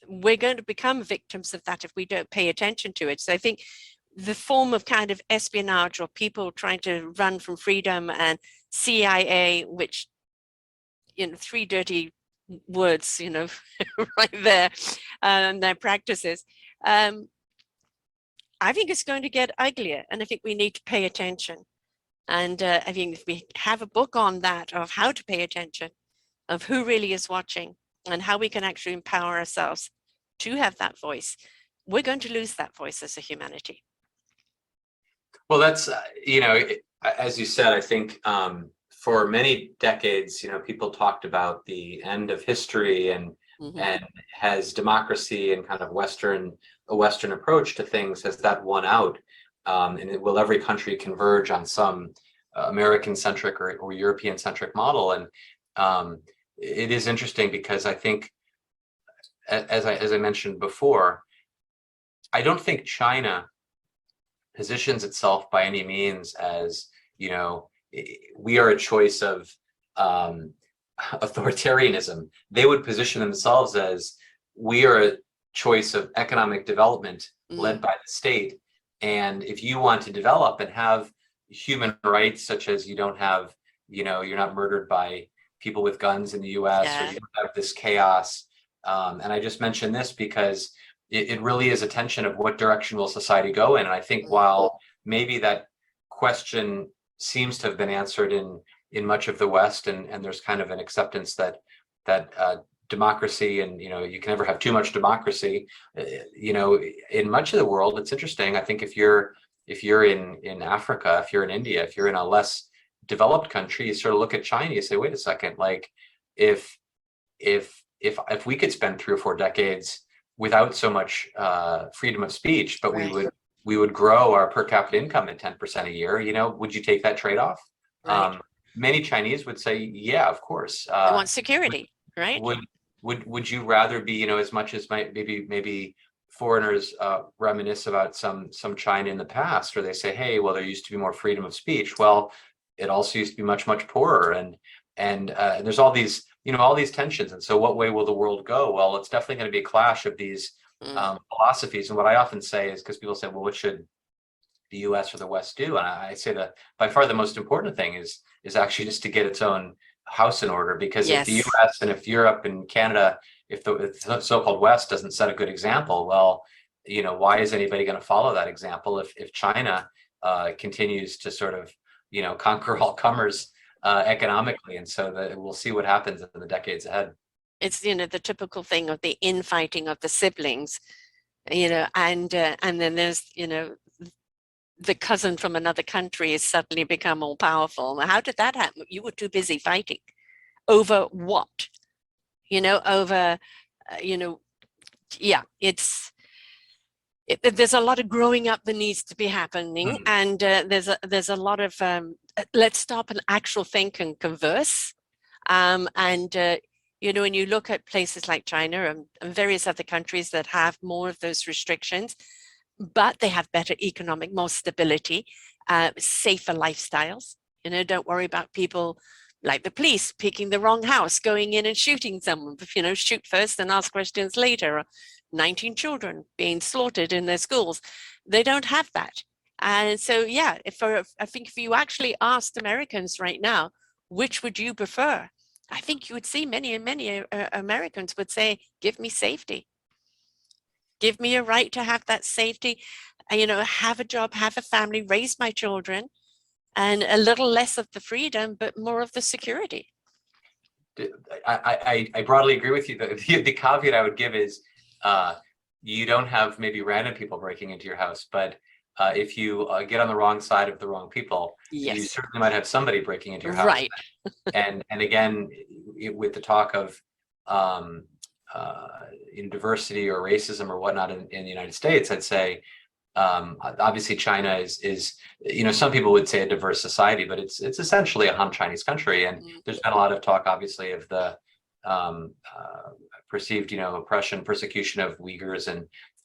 we're going to become victims of that if we don't pay attention to it. So I think the form of kind of espionage, or people trying to run from freedom, and CIA, which, three dirty words, right there, and their practices, I think it's going to get uglier, and I think we need to pay attention. And I think if we have a book on that, of how to pay attention, of who really is watching, and how we can actually empower ourselves to have that voice, we're going to lose that voice as a humanity. Well, that's, as you said, I think for many decades, people talked about the end of history, and has democracy and kind of a Western approach to things, has that won out? And will every country converge on some American-centric or European-centric model? And it is interesting, because I think, as I mentioned before, I don't think China positions itself by any means as, we are a choice of authoritarianism. They would position themselves as, we are a choice of economic development led by the state. And if you want to develop and have human rights, such as you don't have, you're not murdered by people with guns in the US, or you don't have this chaos. And I just mentioned this because it really is a tension of what direction will society go in. And I think while maybe that question seems to have been answered in much of the West, and there's kind of an acceptance that democracy, and you can never have too much democracy, in much of the world, it's interesting. I think if you're in Africa, if you're in India, if you're in a less developed country, you sort of look at China, you say, wait a second, like if if we could spend 3 or 4 decades without so much freedom of speech, but Right. we would grow our per capita income at 10% a year, would you take that trade-off? Right. Many Chinese would say, yeah, of course. They want Would security, right? would would you rather be, as much as maybe foreigners reminisce about some China in the past, or they say, hey, well, there used to be more freedom of speech. Well, it also used to be much poorer, and there's all these all these tensions. And so, what way will the world go? Well, it's definitely going to be a clash of these Mm. philosophies. And what I often say is, because people say, well, what should the U.S. or the West do? And I say that by far the most important thing is actually just to get its own house in order. Because if the Yes. U.S. and if Europe and Canada, if the so-called West doesn't set a good example, well, why is anybody going to follow that example if China continues to sort of conquer all comers economically? And so that we'll see what happens in the decades ahead. It's, the typical thing of the infighting of the siblings, and then there's, the cousin from another country has suddenly become all powerful. How did that happen? You were too busy fighting over what? Over, yeah, there's a lot of growing up that needs to be happening, and there's a lot of let's stop and actual think and converse, and when you look at places like China and various other countries that have more of those restrictions, but they have better economic, more stability, safer lifestyles. Don't worry about people like the police picking the wrong house, going in and shooting someone, shoot first and ask questions later. Or 19 children being slaughtered in their schools. They don't have that. And so, yeah, I think if you actually asked Americans right now, which would you prefer? I think you would see many Americans would say, give me safety. Give me a right to have that safety, have a job, have a family, raise my children, and a little less of the freedom, but more of the security. I broadly agree with you. The caveat I would give is you don't have maybe random people breaking into your house, but if you get on the wrong side of the wrong people, yes, you certainly might have somebody breaking into your house. Right. and again, with the talk of diversity or racism or whatnot in the United States, I'd say obviously China is some people would say a diverse society, but it's essentially a Han Chinese country, and there's been a lot of talk obviously of the perceived oppression, persecution of Uyghurs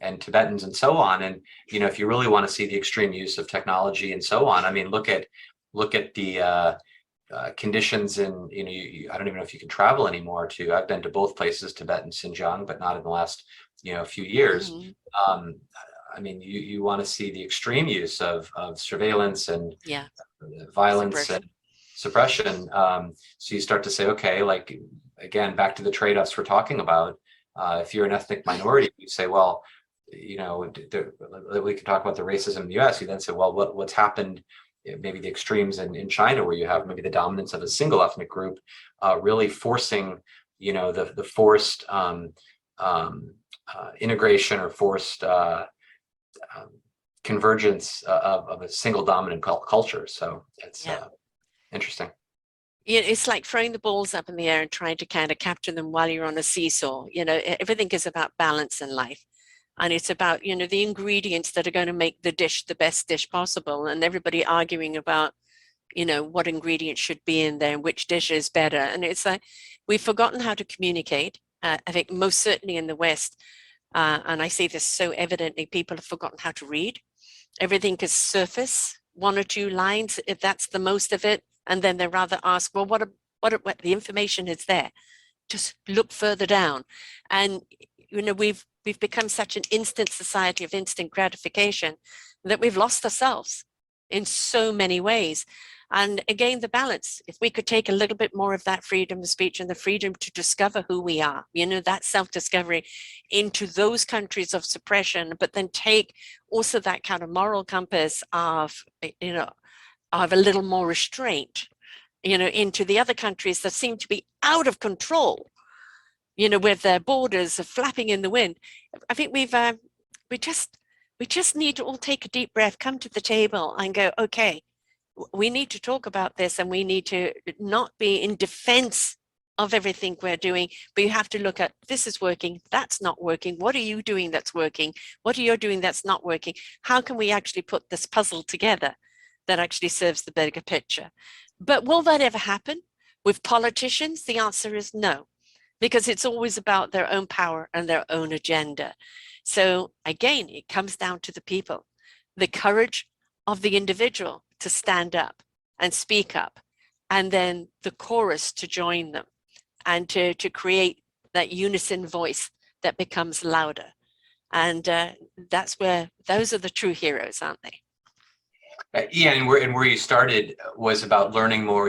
and Tibetans and so on. And if you really want to see the extreme use of technology and so on, I mean, look at the conditions in I don't even know if you can travel anymore I've been to both places, Tibet and Xinjiang, but not in the last few years. I mean, you want to see the extreme use of surveillance and violence and suppression. So you start to say, okay, like, again, back to the trade-offs we're talking about. If you're an ethnic minority, you say, well, we can talk about the racism in the US. You then say, well, what's happened, maybe the extremes in China, where you have maybe the dominance of a single ethnic group really forcing, the forced integration or forced convergence of a single dominant culture. So it's interesting. It's like throwing the balls up in the air and trying to kind of capture them while you're on a seesaw. Everything is about balance in life. And it's about, the ingredients that are going to make the dish the best dish possible. And everybody arguing about, what ingredients should be in there and which dish is better. And it's like, we've forgotten how to communicate. I think most certainly in the West, and I see this so evidently, people have forgotten how to read. Everything is surface, 1 or 2 lines, if that's the most of it. And then they rather ask, well, what the information is there. Just look further down. And, we've become such an instant society of instant gratification that we've lost ourselves in so many ways. And again, the balance, if we could take a little bit more of that freedom of speech and the freedom to discover who we are, that self-discovery into those countries of suppression, but then take also that kind of moral compass of, of a little more restraint, into the other countries that seem to be out of control, with their borders flapping in the wind. I think we just need to all take a deep breath, come to the table and go, okay, we need to talk about this, and we need to not be in defense of everything we're doing, but you have to look at, this is working, that's not working. What are you doing that's working? What are you doing that's not working? How can we actually put this puzzle together that actually serves the bigger picture? But will that ever happen with politicians? The answer is no, because it's always about their own power and their own agenda. So again, it comes down to the people, the courage of the individual to stand up and speak up, and then the chorus to join them and to create that unison voice that becomes louder. And that's where, those are the true heroes, aren't they? Yeah, and where you started was about learning more,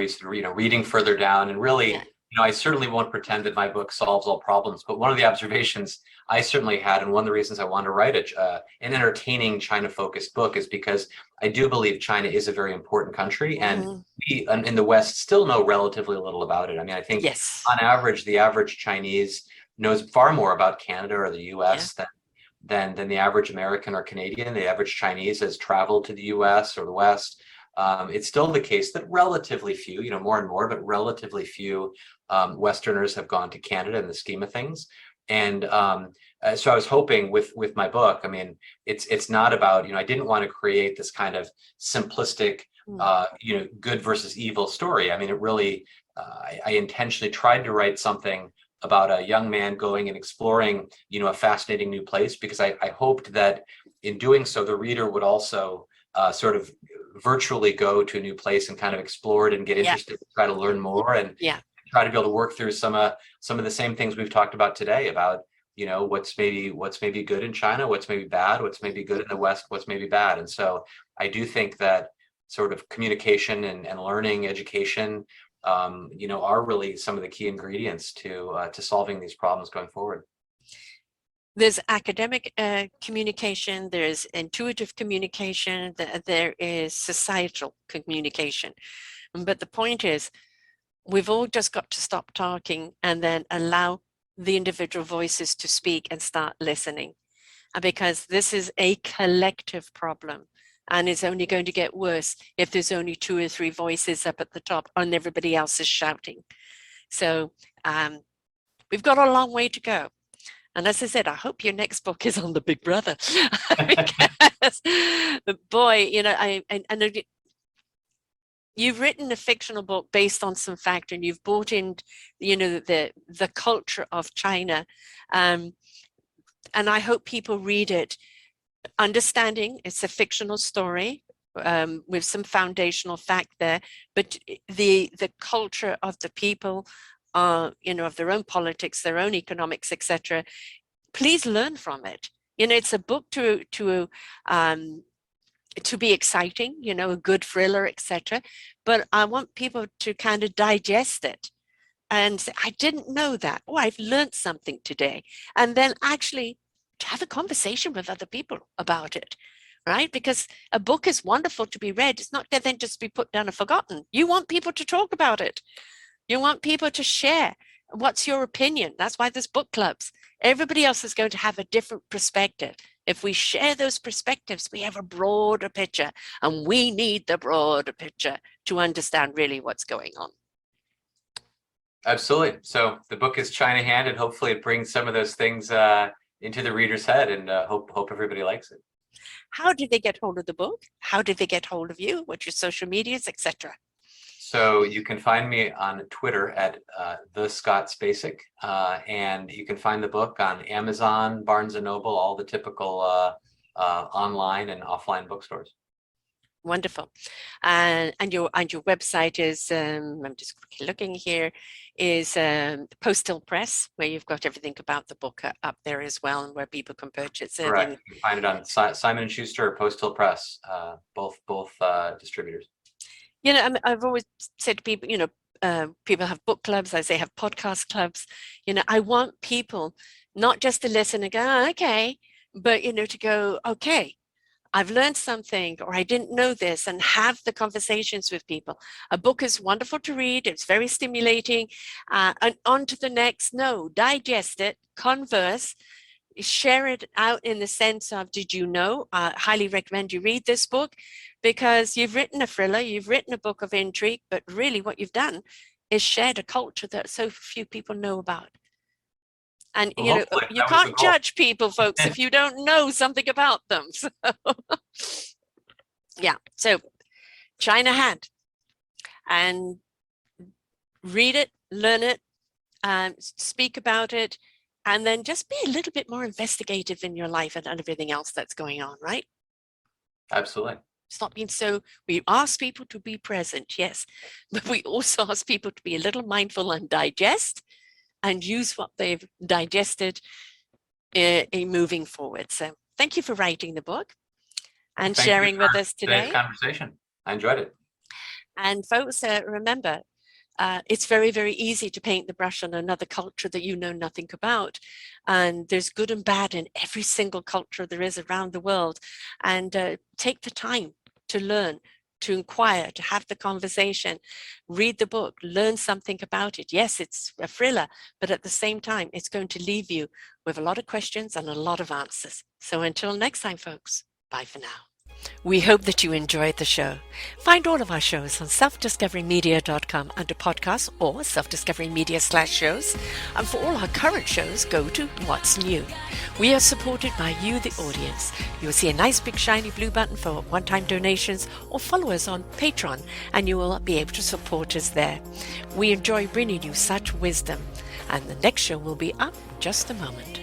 reading further down, and really, Yeah. I certainly won't pretend that my book solves all problems, but one of the observations I certainly had, and one of the reasons I wanted to write an entertaining China-focused book, is because I do believe China is a very important country, and we in the West still know relatively little about it. I mean, I think Yes. on average, the average Chinese knows far more about Canada or the US than the average American or Canadian. The average Chinese has traveled to the US or the West. It's still the case that relatively few, more and more, but relatively few Westerners have gone to Canada in the scheme of things. And so I was hoping with my book, I mean, it's not about, I didn't want to create this kind of simplistic, good versus evil story. I mean, it really, I intentionally tried to write something about a young man going and exploring, a fascinating new place, because I hoped that in doing so, the reader would also sort of virtually go to a new place and kind of explore it and get interested, try to learn more, and try to be able to work through some of the same things we've talked about today about, what's maybe good in China, what's maybe bad, what's maybe good in the West, what's maybe bad. And so I do think that sort of communication and learning, education, are really some of the key ingredients to solving these problems going forward. There's academic communication, there's intuitive communication, there is societal communication. But the point is, we've all just got to stop talking and then allow the individual voices to speak and start listening. Because this is a collective problem, and it's only going to get worse if there's only 2 or 3 voices up at the top and everybody else is shouting. So we've got a long way to go. And as I said, I hope your next book is on the Big Brother. Because, boy, you've written a fictional book based on some fact, and you've brought in, the culture of China. And I hope people read it understanding it's a fictional story with some foundational fact there, but the culture of the people, of their own politics, their own economics, etc. Please learn from it. It's a book to be exciting, a good thriller, etc. But I want people to kind of digest it and say, I didn't know that. Oh, I've learned something today. And then actually to have a conversation with other people about it, right? Because a book is wonderful to be read. It's not to then just be put down and forgotten. You want people to talk about it. You want people to share. What's your opinion? That's why there's book clubs. Everybody else is going to have a different perspective. If we share those perspectives, we have a broader picture, and we need the broader picture to understand really what's going on. Absolutely. So the book is China handed. Hopefully it brings some of those things into the reader's head, and hope everybody likes it. How did they get hold of the book? How did they get hold of you? What's your social medias, etc.? So you can find me on Twitter at the Scott Spacek, and you can find the book on Amazon, Barnes and Noble, all the typical online and offline bookstores. Wonderful. And your website is, I'm just quickly looking here, is Postal Press, where you've got everything about the book up there as well, and where people can purchase it. Correct. You can find it on Simon & Schuster or Postal Press, both distributors. I've always said to people, people have book clubs, as they have podcast clubs. I want people not just to listen and go, oh, okay, but, to go, okay, I've learned something, or I didn't know this, and have the conversations with people. A book is wonderful to read. It's very stimulating. And on to the next. No, digest it, converse, share it out in the sense of, did you know? Highly recommend you read this book, because you've written a thriller, you've written a book of intrigue, but really what you've done is shared, a culture that so few people know about. And Well, you know, hopefully you that was the can't goal. judge people, folks, if you don't know something about them. So, yeah, so China hand, and read it, learn it, speak about it, and then just be a little bit more investigative in your life and everything else that's going on, right? Absolutely. Stop being so, we ask people to be present, yes, but we also ask people to be a little mindful and digest and use what they've digested in moving forward. So thank you for writing the book and Thank you sharing for with us today's today. conversation. I enjoyed it. And folks, remember, it's very, very easy to paint the brush on another culture that you know nothing about. And there's good and bad in every single culture there is around the world. And take the time to learn, to inquire, to have the conversation, read the book, learn something about it. Yes, it's a thriller, but at the same time, it's going to leave you with a lot of questions and a lot of answers. So until next time, folks, bye for now. We hope that you enjoyed the show. Find all of our shows on selfdiscoverymedia.com under podcasts or selfdiscoverymedia/shows. And for all our current shows, go to What's New. We are supported by you, the audience. You'll see a nice big shiny blue button for one-time donations or follow us on Patreon, and you will be able to support us there. We enjoy bringing you such wisdom. And the next show will be up in just a moment.